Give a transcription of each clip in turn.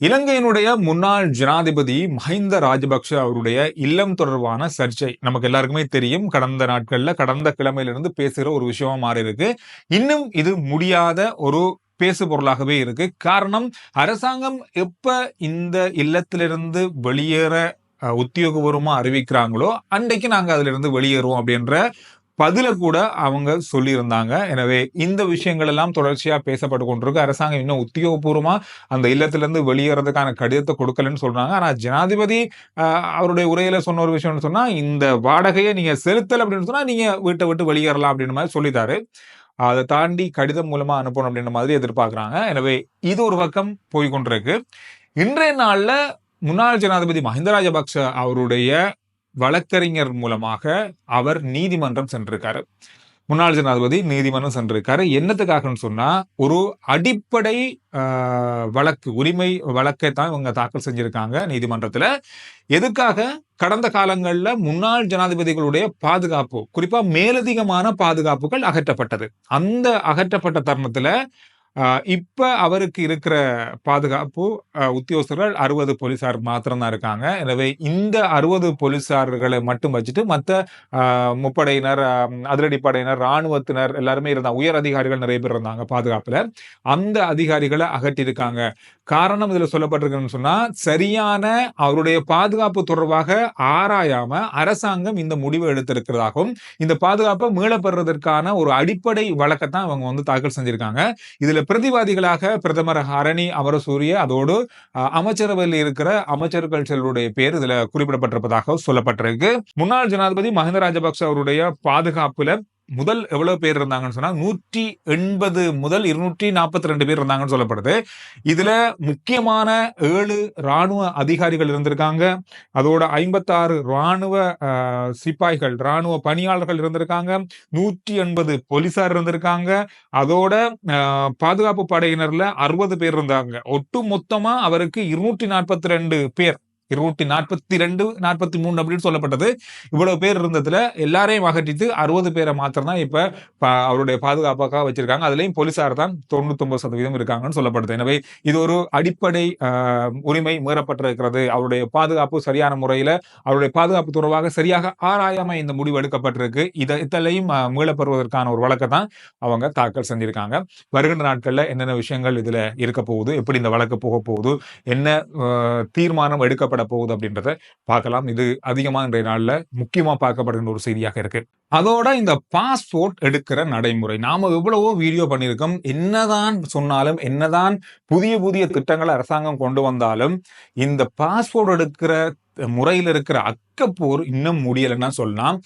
இலங்கையினுடைய முன்னாள் ஜனாதிபதி மஹிந்த ராஜபக்ஷ அவருடைய இல்லம் தொடர்பான சர்ச்சை நமக்கு எல்லாருக்குமே தெரியும். கடந்த கிழமையிலிருந்து பேசுகிற ஒரு விஷயமா மாறி இருக்கு. இன்னும் இது முடியாத ஒரு பேசு பொருளாகவே இருக்கு. காரணம், அரசாங்கம் எப்ப இந்த இல்லத்திலிருந்து வெளியேற உத்தியோகபூர்வமா அறிவிக்கிறாங்களோ அன்றைக்கு நாங்க அதுல இருந்து வெளியேறுவோம் அப்படின்ற பதில கூட அவங்க சொல்லியிருந்தாங்க. எனவே இந்த விஷயங்கள் எல்லாம் தொடர்ச்சியா பேசப்பட்டு கொண்டிருக்கு. அரசாங்கம் இன்னும் உத்தியோகபூர்வமா அந்த இல்லத்திலிருந்து வெளியேறதுக்கான கடிதத்தை கொடுக்கலன்னு சொல்றாங்க. ஆனா ஜனாதிபதி அவருடைய உரையில சொன்ன ஒரு விஷயம்னு சொன்னா, இந்த வாடகையை நீங்க செலுத்தல் அப்படின்னு சொன்னா நீங்க வீட்டை விட்டு வெளியேறலாம் அப்படின்ற மாதிரி சொல்லிட்டாரு. அதை தாண்டி கடிதம் மூலமா அனுப்பணும் அப்படின்ற மாதிரி எதிர்பார்க்கிறாங்க. எனவே இது ஒரு பக்கம் போய்கொண்டிருக்கு. இன்றைய நாள்ல முன்னாள் ஜனாதிபதி மஹிந்த ராஜபக்ஷ அவருடைய வழக்கறிஞர் மூலமாக அவர் நீதிமன்றம் சென்றிருக்காரு. முன்னாள் ஜனாதிபதி நீதிமன்றம் சென்றிருக்காரு. என்னத்துக்காகன்னு சொன்னா, ஒரு அடிப்படை வழக்கு, உரிமை வழக்கை தான் இவங்க தாக்கல் செஞ்சிருக்காங்க நீதிமன்றத்துல. எதுக்காக? கடந்த காலங்கள்ல முன்னாள் ஜனாதிபதிகளுடைய பாதுகாப்பு, குறிப்பா மேலதிகமான பாதுகாப்புகள் அகற்றப்பட்டது. அந்த அகற்றப்பட்ட தருணத்துல இப்ப அவருக்கு இருக்கிற பாதுகாப்பு உத்தியோகஸ்தர்கள் 60 போலீசார் மாத்திரம்தான் இருக்காங்க. எனவே இந்த 60 போலீசார்களை மட்டும் வச்சுட்டு மற்ற முப்படையினர், அதிரடிப்படையினர், ராணுவத்தினர் எல்லாருமே இருந்தாங்க. உயர் அதிகாரிகள் நிறைய பேர் இருந்தாங்க பாதுகாப்புல. அந்த அதிகாரிகளை அகற்றிருக்காங்க. காரணம் இதுல சொல்லப்பட்டிருக்குன்னு சொன்னா, சரியான அவருடைய பாதுகாப்பு தொடர்பாக ஆராயாம அரசாங்கம் இந்த முடிவை எடுத்திருக்கிறதாகவும், இந்த பாதுகாப்பை மீளப்பெறுவதற்கான ஒரு அடிப்படை வழக்கத்தான் அவங்க தாக்கல் செஞ்சிருக்காங்க. இதுல பிரதிவாதிகளாக பிரதமர் ஹரணி அமரசூரிய, அதோடு அமைச்சரவையில் இருக்கிற அமைச்சர்கள் சிலருடைய பேர் இதுல குறிப்பிடப்பட்டிருப்பதாக சொல்லப்பட்டிருக்கு. முன்னாள் ஜனாதிபதி மஹிந்த ராஜபக்ஷ அவருடைய பாதுகாப்புல முதல் எவ்வளவு பேர் இருந்தாங்கன்னு சொன்னா 180 முதல் 242 பேர் இருந்தாங்கன்னு சொல்லப்படுது. இதுல முக்கியமான 7 ராணுவ அதிகாரிகள் இருந்திருக்காங்க. அதோட 56 ராணுவ சிப்பாய்கள், ராணுவ பணியாளர்கள் இருந்திருக்காங்க. 180 போலீசார் இருந்திருக்காங்க. அதோட பாதுகாப்பு படையினர்ல 60 பேர் இருந்தாங்க. ஒட்டு மொத்தமா அவருக்கு 242 பேர், 242, 43 அப்படின்னு சொல்லப்பட்டது. இவ்வளவு பேர் இருந்ததுல எல்லாரையும் அகற்றிட்டு 60 பேரை மாத்திரம் தான் இப்ப அவருடைய பாதுகாப்பாக வச்சிருக்காங்க. அதுலயும் போலீசார் தான் 99% இருக்காங்கன்னு சொல்லப்படுது. எனவே இது ஒரு அடிப்படை உரிமை மீறப்பட்டிருக்கிறது. அவருடைய பாதுகாப்பு சரியான முறையில, அவருடைய பாதுகாப்பு தொடர்பாக சரியாக ஆராயாம இந்த முடிவு எடுக்கப்பட்டிருக்கு. இதெல்லாம் மீளப்பெறுவதற்கான ஒரு வழக்கை தான் அவங்க தாக்கல் செஞ்சிருக்காங்க. வருகின்ற நாட்கள்ல என்னென்ன விஷயங்கள் இதுல இருக்க போகுது, எப்படி இந்த வழக்கு போக போகுது, என்ன தீர்மானம் எடுக்கப்பட போகுது அப்படின்றத பார்க்கலாம். இது அதிகமா இன்றைய நாள்ல முக்கியமா பார்க்கப்படுகின்ற ஒரு செய்தியாக இருக்கு. அதோட இந்த பாஸ்போர்ட் எடுக்கிற நடைமுறை, நாம எவ்வளவோ வீடியோ பண்ணியிருக்கோம். என்னதான் சொன்னாலும், என்னதான் புதிய புதிய திட்டங்களை அரசாங்கம் கொண்டு வந்தாலும், இந்த பாஸ்போர்ட் எடுக்கிற முறையில் இருக்கிற அக்கப்போர் இன்னும் முடியலன்னா சொல்லலாம்.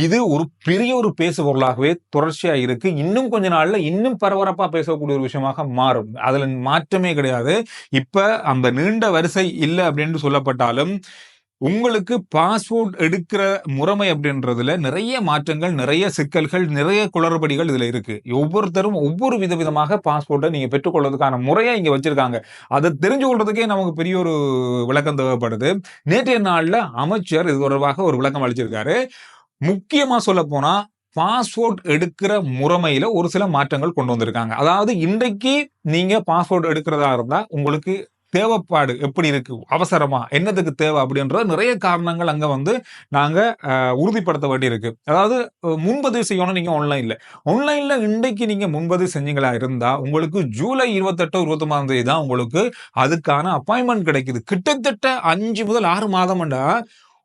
இது ஒரு பெரிய ஒரு பேசு பொருளாகவே தொடர்ச்சியா இருக்கு. இன்னும் கொஞ்ச நாள்ல இன்னும் பரபரப்பா பேசக்கூடிய ஒரு விஷயமாக மாறும். அதுல மாற்றமே கிடையாது. இப்ப அந்த நீண்ட வரிசை இல்லை அப்படின்னு சொல்லப்பட்டாலும், உங்களுக்கு பாஸ்போர்ட் எடுக்கிற முறைமை அப்படின்றதுல நிறைய மாற்றங்கள், நிறைய சிக்கல்கள், நிறைய குளறுபடிகள் இதுல இருக்கு. ஒவ்வொருத்தரும் ஒவ்வொரு விதமாக பாஸ்போர்ட்டை நீங்க பெற்றுக்கொள்வதற்கான முறையை இங்க வச்சிருக்காங்க. அதை தெரிஞ்சு கொள்றதுக்கே நமக்கு பெரிய ஒரு விளக்கம் தேவைப்படுது. நேற்றைய நாள்ல அமைச்சர் இது தொடர்பாக ஒரு விளக்கம் அளிச்சிருக்காரு. முக்கியமா சொல்ல போனா, பாஸ்போர்ட் எடுக்கிற முறைமையில ஒரு சில மாற்றங்கள் கொண்டு வந்திருக்காங்க. அதாவது இன்றைக்கு நீங்க பாஸ்போர்ட் எடுக்கிறதா இருந்தா உங்களுக்கு தேவைப்பாடு எப்படி இருக்கு, அவசரமா என்னதுக்கு தேவை அப்படின்ற நிறைய காரணங்கள் அங்க நாங்க உறுதிப்படுத்த வேண்டி இருக்கு. அதாவது முன்பதிவு செய்யணும் நீங்க ஆன்லைன்ல இன்றைக்கு நீங்க முன்பதிவு செஞ்சீங்களா இருந்தா உங்களுக்கு ஜூலை 28, 29 தேதி தான் உங்களுக்கு அதுக்கான அப்பாயின்மெண்ட் கிடைக்குது. கிட்டத்தட்ட 5 முதல் 6 மாதம்டா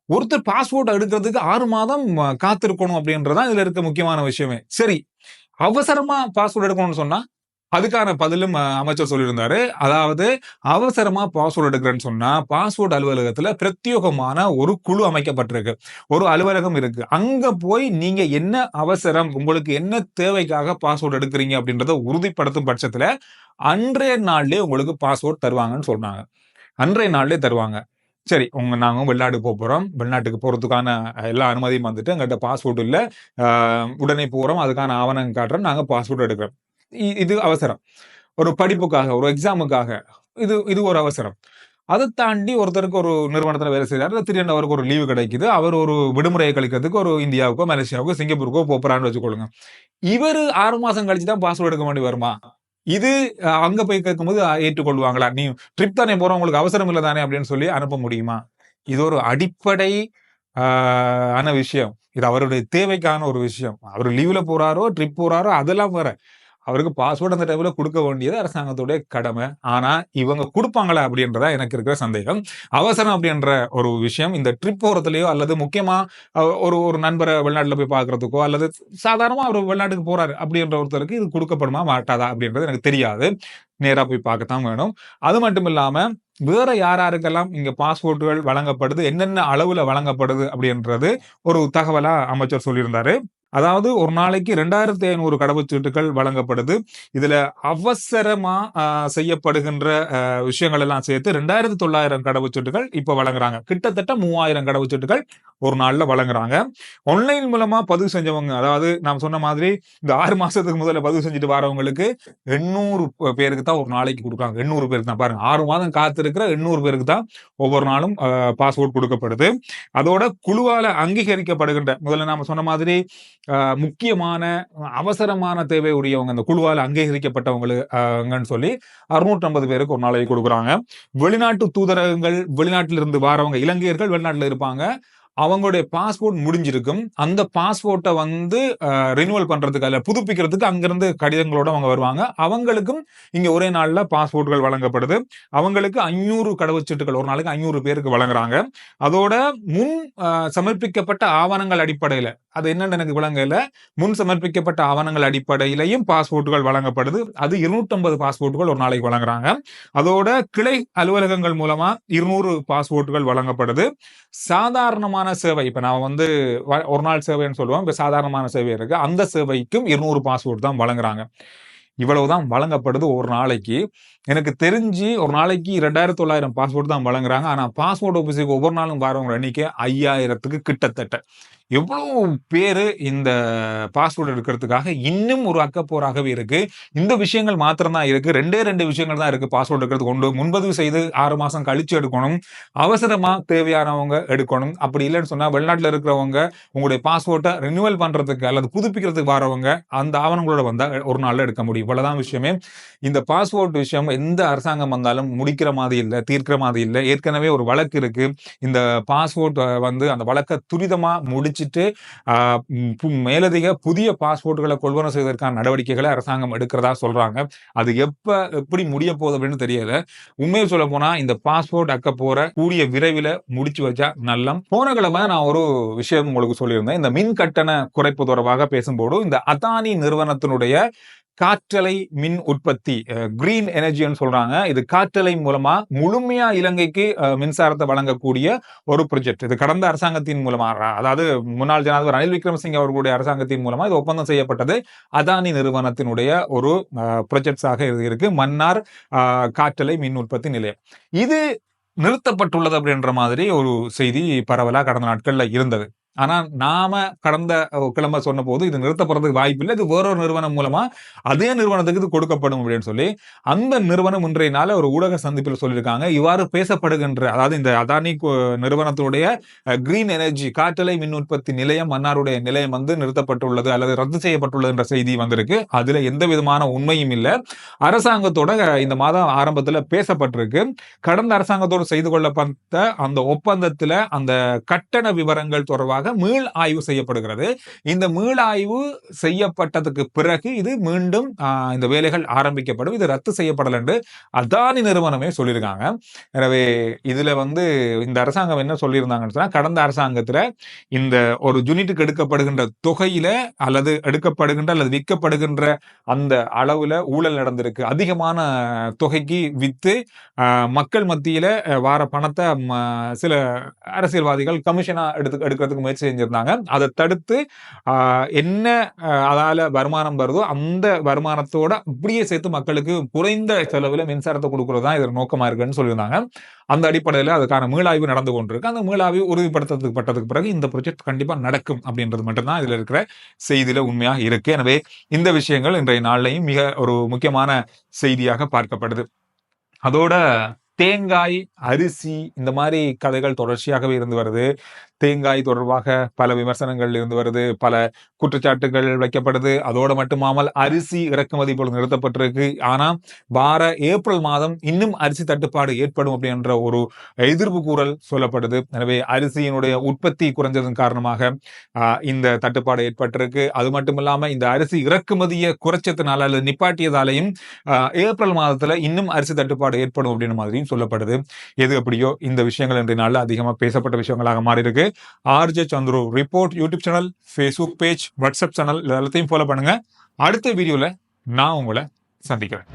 ஒருத்தர் பாஸ்போர்ட் எடுக்கிறதுக்கு 6 மாதம் காத்திருக்கணும் அப்படின்றதான் இதுல இருக்க முக்கியமான விஷயமே. சரி, அவசரமா பாஸ்போர்ட் எடுக்கணும்னு சொன்னா அதுக்கான பதிலும் அமைச்சர் சொல்லியிருந்தாரு. அதாவது அவசரமா பாஸ்போர்ட் எடுக்கிறேன்னு சொன்னா, பாஸ்போர்ட் அலுவலகத்துல பிரத்யேகமான ஒரு குழு அமைக்கப்பட்டிருக்கு. ஒரு அலுவலகம் இருக்கு. அங்க போய் நீங்க என்ன அவசரம், உங்களுக்கு என்ன தேவைக்காக பாஸ்போர்ட் எடுக்கிறீங்க அப்படின்றத உறுதிப்படுத்தும் பட்சத்துல அன்றைய நாள்லயே உங்களுக்கு பாஸ்போர்ட் தருவாங்கன்னு சொன்னாங்க. அன்றைய நாள்லயே தருவாங்க. சரி, நாங்க வெளிநாட்டுக்கு போறோம். வெளிநாட்டுக்கு போறதுக்கான எல்லா அனுமதியும் வந்துட்டு, எங்கள்கிட்ட பாஸ்போர்ட் இல்ல, உடனே போறோம், அதுக்கான ஆவணம் காட்டுறோம், நாங்க பாஸ்போர்ட் எடுக்கிறோம். இது அவசரம். ஒரு படிப்புக்காக, ஒரு எக்ஸாமுக்காக இது ஒரு அவசரம். அதை தாண்டி ஒருத்தருக்கு ஒரு நிறுவனத்துல வேலை செய்யறாரு, திடீர்னு அவருக்கு ஒரு லீவு கிடைக்குது, அவர் ஒரு விடுமுறையை கழிக்கிறதுக்கு ஒரு இந்தியாவுக்கோ, மலேசியாவுக்கோ, சிங்கப்பூருக்கோ போறான்னு வச்சுக்கொள்ளுங்க. இவரு 6 மாசம் கழிச்சுதான் பாஸ்போர்ட் எடுக்க வேண்டி வருமா? இது அங்க போய் கேட்கும்போது ஏற்றுக்கொள்வாங்களா? நீ ட்ரிப் தானே போறோம், உங்களுக்கு அவசரம் இல்ல தானே அப்படின்னு சொல்லி அனுப்ப முடியுமா? இது ஒரு அடிப்படை ஆன விஷயம். இது அவருடைய தேவைக்கான ஒரு விஷயம். அவரு லீவ்ல போறாரோ, ட்ரிப் போறாரோ அதெல்லாம் வேற. அவருக்கு பாஸ்போர்ட் அந்த டைம்ல குடுக்க வேண்டியது அரசாங்கத்துடைய கடமை. ஆனா, இவங்க குடுப்பாங்களா? அப்படின்றதா எனக்கு இருக்கிற சந்தேகம். அவசரம் அப்படின்ற ஒரு விஷயம் இந்த ட்ரிப் போறதுலயோ அல்லது முக்கியமா ஒரு ஒரு நண்பர வெளிநாட்டுல போய் பார்க்கிறதுக்கோ, அல்லது சாதாரணமா அவரு வெளிநாட்டுக்கு போறாரு அப்படின்ற ஒருத்தருக்கு இது குடுக்கப்படுமா? மாட்டாதா? அப்படின்றது எனக்கு தெரியாது. நேரா போய் பார்க்கத்தான் வேணும். அது மட்டும் இல்லாம, வேற யார் யாருக்கெல்லாம் இங்க பாஸ்போர்ட்டுகள் வழங்கப்படுது? என்னென்ன அளவுல வழங்கப்படுது? அப்படின்றது ஒரு தகவலா அமைச்சர் சொல்லியிருந்தாரு. அதாவது ஒரு நாளைக்கு 2500 கடவுச்சீட்டுகள் வழங்கப்படுது. இதுல அவசரமா செய்யப்படுகின்ற விஷயங்கள் எல்லாம் சேர்த்து 2900 கடவுச்சீட்டுகள் இப்ப வழங்குறாங்க. கிட்டத்தட்ட 3000 கடவுச்சீட்டுகள் ஒரு நாள்ல வழங்குறாங்க. ஆன்லைன் மூலமா பதிவு செஞ்சவங்க, அதாவது நான் சொன்ன மாதிரி இந்த 6 மாசத்துக்கு முதல்ல பதிவு செஞ்சுட்டு வரவங்களுக்கு 800 பேருக்கு தான் ஒரு நாளைக்கு குடுக்குறாங்க. 800 பேருக்கு தான். பாருங்க, 6 மாதம் காத்திருக்கிற 800 பேருக்கு தான் ஒவ்வொரு நாளும் பாஸ்போர்ட் குடுக்கப்படுது. அதோட குழுவால அங்கீகரிக்கப்படுகின்ற, முதல்ல நாம சொன்ன மாதிரி முக்கியமான அவசரமான தேவை உடையவங்க, அந்த குழுவால அங்கீகரிக்கப்பட்டவங்கன்னு சொல்லி 650 பேருக்கு ஒரு நாளைக்கு குடுக்குறாங்க. வெளிநாட்டு தூதரகங்கள், வெளிநாட்டில இருந்து வாரவங்க, இலங்கையர்கள் வெளிநாட்டுல இருப்பாங்க. அவங்களுடைய பாஸ்போர்ட் முடிஞ்சிருக்கும். அந்த பாஸ்போர்ட்ட வந்து ரினிவல் பண்றதுக்கு, அல்ல புதுப்பிக்கிறதுக்கு அங்கிருந்து கடிதங்களோட அவங்க வருவாங்க. அவங்களுக்கும் இங்க ஒரே நாள்ல பாஸ்போர்ட்கள் வழங்கப்படுது. அவங்களுக்கு 500 கடவுச்சீட்டுகள் ஒரு நாளைக்கு 500 பேருக்கு வழங்குறாங்க. அதோட முன் சமர்ப்பிக்கப்பட்ட ஆவணங்கள் அடிப்படையில, அது என்னன்னு எனக்கு விளங்கல. முன் சமர்ப்பிக்கப்பட்ட ஆவணங்கள் அடிப்படையிலையும் பாஸ்போர்ட்டுகள் வழங்கப்படுது. அது 250 பாஸ்போர்ட்டுகள் ஒரு நாளைக்கு வழங்குறாங்க. அதோட கிளை அலுவலகங்கள் மூலமா 200 பாஸ்போர்ட்டுகள் வழங்கப்படுது. சாதாரணமான சேவை, இப்ப நான் வந்து ஒரு நாள் சேவைன்னு சொல்லுவோம். இப்ப சாதாரணமான சேவை இருக்கு. அந்த சேவைக்கும் 200 பாஸ்போர்ட் தான் வழங்குறாங்க. இவ்வளவுதான் வழங்கப்படுது ஒரு நாளைக்கு. எனக்கு தெரிஞ்சு ஒரு நாளைக்கு 2900 பாஸ்போர்ட் தான் வழங்குறாங்க. ஆனா பாஸ்போர்ட் ஆபீஸுக்கு ஒவ்வொரு நாளும் வரவங்க எண்ணிக்கை 5000க்கு கிட்டத்தட்ட. எவ்வளவு பேரு இந்த பாஸ்போர்ட் எடுக்கிறதுக்காக இன்னும் ஒரு அக்கப்போராகவே இருக்கு. இந்த விஷயங்கள் மாத்திரம் தான் இருக்கு. 2 விஷயங்கள் தான் இருக்கு பாஸ்போர்ட் எடுக்கிறதுக்கு. ஒன்று, முன்பதிவு செய்து 6 மாசம் கழிச்சு எடுக்கணும். அவசரமா தேவையானவங்க எடுக்கணும். அப்படி இல்லைன்னு சொன்னா வெளிநாட்டுல இருக்கிறவங்க உங்களுடைய பாஸ்போர்ட்டை ரினியூவல் பண்றதுக்கு அல்லது புதுப்பிக்கிறதுக்கு வரவங்க அந்த ஆவணங்களோட வந்தா ஒரு நாள்ல எடுக்க முடியும். இவ்வளவுதான் விஷயமே. இந்த பாஸ்போர்ட் விஷயம் எந்த அரசாங்கம் வந்தாலும் முடிக்கிற மாதிரி இல்ல, தீர்க்கிற மாதிரி இல்ல. ஏற்கனவே ஒரு வழக்கு இருக்கு. இந்த பாஸ்போர்ட் வந்து அந்த வழக்க துரிதமா முடிச்சிட்டு மேலதிக புதிய பாஸ்போர்ட்டுகளை கொள்வனவு செய்வதற்கான நடவடிக்கைகளை அரசாங்கம் எடுக்கிறதா சொல்றாங்க. அது எப்படி முடிய போகுது அப்படின்னு தெரியல. உண்மையை சொல்ல போனா இந்த பாஸ்போர்ட் அக்க போற கூடிய விரைவில் முடிச்சு வச்சா நல்லம். போன கிழமை நான் ஒரு விஷயம் உங்களுக்கு சொல்லியிருந்தேன். இந்த மின் கட்டண குறைப்பு தொடர்பாக பேசும்போது இந்த அதானி நிறுவனத்தினுடைய காற்றலை மின் உற்பத்தி, கிரீன் எனர்ஜின்னு சொல்றாங்க. இது காற்றலை மூலமா முழுமையா இலங்கைக்கு மின்சாரத்தை வழங்கக்கூடிய ஒரு ப்ராஜெக்ட். இது கடந்த அரசாங்கத்தின் மூலமா, அதாவது முன்னாள் ஜனாதிபதி ரணில் விக்ரமசிங்கே அவர்களுடைய அரசாங்கத்தின் மூலமா இது ஒப்பந்தம் செய்யப்பட்டது. அதானி நிறுவனத்தினுடைய ஒரு ப்ராஜெக்ட்ஸாக இருக்கு. மன்னார் காற்றலை மின் உற்பத்தி நிலையம். இது நிறுத்தப்பட்டுள்ளது அப்படின்ற மாதிரி ஒரு செய்தி பரவலா கடந்த நாட்கள்ல இருந்தது. ஆனா நாம கடந்த கிழமை சொன்ன போது இது நிறுத்தப்படுறதுக்கு வாய்ப்பு இல்லை, இது வேறொரு நிறுவனம் மூலமா அதே நிறுவனத்துக்கு இது கொடுக்கப்படும் அப்படின்னு சொல்லி அந்த நிறுவனம் இன்றைய நாள் ஒரு ஊடக சந்திப்பில் சொல்லியிருக்காங்க. இவ்வாறு பேசப்படுகின்ற, அதாவது இந்த அதானி நிறுவனத்துடைய கிரீன் எனர்ஜி காற்றலை மின் உற்பத்தி நிலையம், மன்னாருடைய நிலையம் வந்து நிறுத்தப்பட்டுள்ளது அல்லது ரத்து செய்யப்பட்டுள்ளது என்ற செய்தி வந்திருக்கு. அதுல எந்த விதமான உண்மையும் இல்லை. அரசாங்கத்தோட இந்த மாதம் ஆரம்பத்துல பேசப்பட்டிருக்கு. கடந்த அரசாங்கத்தோடு செய்து கொள்ளப்பட்ட அந்த ஒப்பந்தத்துல அந்த கட்டண விவரங்கள் தொடர்பாக மீள் ஆய்வு செய்யப்படுகிறது. இந்த மீள் ஆய்வு செய்யப்பட்டதுக்கு பிறகு இது மீண்டும் இந்த வேலைகள் ஆரம்பிக்கப்படும். இது ரத்து செய்யப்படல என்று அதானி நிறுவனமே சொல்லியிருக்காங்க. எனவே இதுல வந்து இந்த அரசாங்கம் என்ன சொல்லியிருந்தாங்கன்னு சொன்னா, கடந்த அரசாங்கத்துல இந்த ஒரு யூனிட்டுக்கு எடுக்கப்படுகின்ற தொகையில அல்லது எடுக்கப்படுகின்ற அல்லது விற்கப்படுகின்ற அந்த அளவுல ஊழல் நடந்திருக்கு. அதிகமான தொகைக்கு வித்து மக்கள் மத்தியில வார பணத்தை சில அரசியல்வாதிகள் கமிஷனா எடுக்கிறதுக்கு முயற்சி செஞ்சிருந்தாங்க. அதை தடுத்து என்ன அதால வருமானம் வருதோ அந்த வருமானத்தோட அப்படியே சேர்த்து மக்களுக்கு குறைந்த செலவுல மின்சாரத்தை கொடுக்கிறது தான் இதன் நோக்கமா இருக்குன்னு சொல்லியிருந்தாங்க. அந்த அடிப்படையில் அதுக்கான மீளாய்வு நடந்து கொண்டிருக்கு. அந்த மீளாய்வு உறுதிப்படுத்தப்பட்டதுக்கு பிறகு இந்த ப்ராஜெக்ட் கண்டிப்பா நடக்கும் அப்படின்றது மட்டும்தான் இதுல இருக்கிற செய்தியில உண்மையாக இருக்கு. எனவே இந்த விஷயங்கள் இன்றைய நாளிலையும் மிக ஒரு முக்கியமான செய்தியாக பார்க்கப்படுது. அதோட தேங்காய், அரிசி இந்த மாதிரி கதைகள் தொடர்ச்சியாகவே இருந்து வருது. தேங்காய் தொடர்பாக பல விமர்சனங்கள் இருந்து வருது, பல குற்றச்சாட்டுகள் வைக்கப்படுது. அதோடு மட்டுமாமல் அரிசி இறக்குமதி இப்பொழுது நிறுத்தப்பட்டிருக்கு. ஆனா வார ஏப்ரல் மாதம் இன்னும் அரிசி தட்டுப்பாடு ஏற்படும் அப்படின்ற ஒரு எதிர்ப்பு கூறல் சொல்லப்படுது. எனவே அரிசியினுடைய உற்பத்தி குறைஞ்சதன் காரணமாக இந்த தட்டுப்பாடு ஏற்பட்டிருக்கு. அது மட்டும் இல்லாம இந்த அரிசி இறக்குமதியை குறைச்சதுனால அல்லது நிப்பாட்டியதாலையும் ஏப்ரல் மாதத்துல இன்னும் அரிசி தட்டுப்பாடு ஏற்படும் அப்படின்னு மாதிரியும் சொல்லப்படுது. எது எப்படியோ இந்த விஷயங்கள் இன்றைய நாள்ல அதிகமா பேசப்பட்ட விஷயங்களாக மாறி இருக்கு. RJ Chandru report YouTube channel, Facebook page, WhatsApp channel எல்லாத்தையும் ஃபாலோ பண்ணுங்க. அடுத்த வீடியோல நான் உங்களை சந்திக்கிறேன்.